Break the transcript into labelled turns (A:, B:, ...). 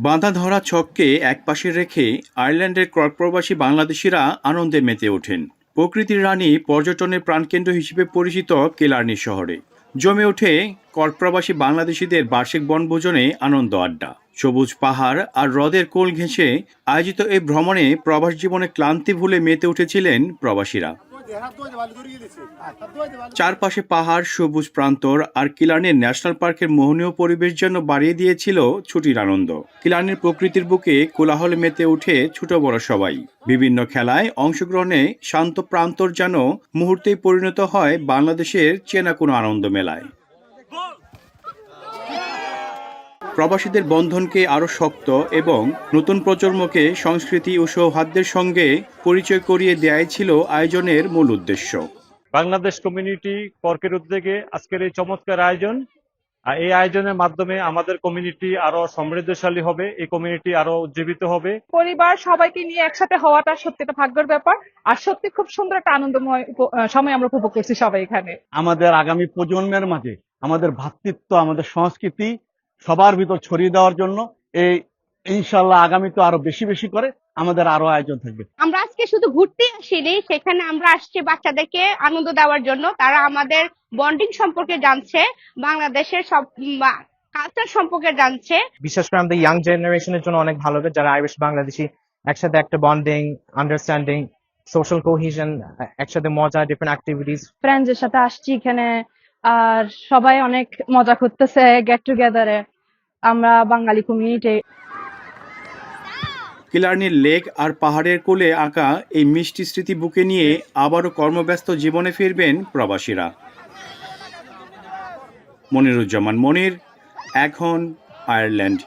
A: বাঁধা ধরা ছককে একপাশে রেখে আয়ারল্যান্ডের কর্কপ্রবাসী বাংলাদেশিরা আনন্দে মেতে ওঠেন। প্রকৃতির রানী পর্যটনের প্রাণকেন্দ্র হিসেবে পরিচিত কিলারনি শহরে জমে ওঠে কর্কপ্রবাসী বাংলাদেশিদের বার্ষিক বনভোজনে আনন্দ আড্ডা। সবুজ পাহাড় আর হ্রদের কোল ঘেঁষে আয়োজিত এই ভ্রমণে প্রবাস জীবনে ক্লান্তি ভুলে মেতে উঠেছিলেন প্রবাসীরা। চারপাশে পাহাড়, সবুজ প্রান্তর আর কিলারনির ন্যাশনাল পার্কের মোহনীয় পরিবেশ যেন বাড়িয়ে দিয়েছিল ছুটির আনন্দ। কিলারনির প্রকৃতির বুকে কোলাহলে মেতে উঠে ছোট বড় সবাই। বিভিন্ন খেলায় অংশগ্রহণে শান্ত প্রান্তর যেন মুহূর্তেই পরিণত হয় বাংলাদেশের চেনা কোনো আনন্দ মেলায়। প্রবাসীদের বন্ধনকে আরও শক্ত এবং নতুন প্রজন্মকে সংস্কৃতি ও সৌহার্দ্যের সঙ্গে পরিচয় করিয়ে দেয়াই ছিল আয়োজনের মূল উদ্দেশ্য।
B: বাংলাদেশ কমিউনিটি কর্কের উদ্যোগে আজকের এই চমৎকার আয়োজন। এই আয়োজনের মাধ্যমে আমাদের কমিউনিটি আরো সমৃদ্ধশালী হবে, এই কমিউনিটি আরো উজ্জীবিত হবে।
C: পরিবার সবাইকে নিয়ে একসাথে হওয়াটা সত্যি একটা ভাগ্যের ব্যাপার, আর সত্যি খুব সুন্দর একটা আনন্দময় সময় আমরা উপভোগ করছি সবাই এখানে।
D: আমাদের আগামী প্রজন্মের মাঝে আমাদের ভ্রাতৃত্ব, আমাদের সংস্কৃতি সবার ভিতর ছড়িয়ে দেওয়ার জন্য এই ইনশাল্লাহ আগামী তো আরো বেশি বেশি করে আমাদের আরো আয়োজন থাকবে।
E: আমরা আজকে শুধু ঘুরতে আসিনি, সেখানে আমরা আসছি বাচ্চাদেরকে আনন্দ দেওয়ার জন্য। তারা আমাদের বন্ডিং সম্পর্কে জানছে, বাংলাদেশের সব কালচার সম্পর্কে জানছে।
F: বিশেষ করে আমাদের ইয়াং জেনারেশনের জন্য অনেক ভালো হবে, যারা আইরিশ বাংলাদেশি একসাথে একটা বন্ডিং, আন্ডারস্ট্যান্ডিং, সোশ্যাল কোহিশন, একসাথে মজা, ডিফারেন্ট অ্যাক্টিভিটিস।
C: ফ্রেন্ডসদের সাথে আসছি এখানে, আর সবাই অনেক মজা করতেছে গেট টুগেদারে। আমরা বাঙালি কমিউনিটি।
A: কিলারনির লেক আর পাহাড়ের কোলে আঁকা এই মিষ্টি স্মৃতি বুকে নিয়ে আবারও কর্মব্যস্ত জীবনে ফিরবেন প্রবাসীরা। মনিরুজ্জামান মনির, এখন আয়ারল্যান্ড।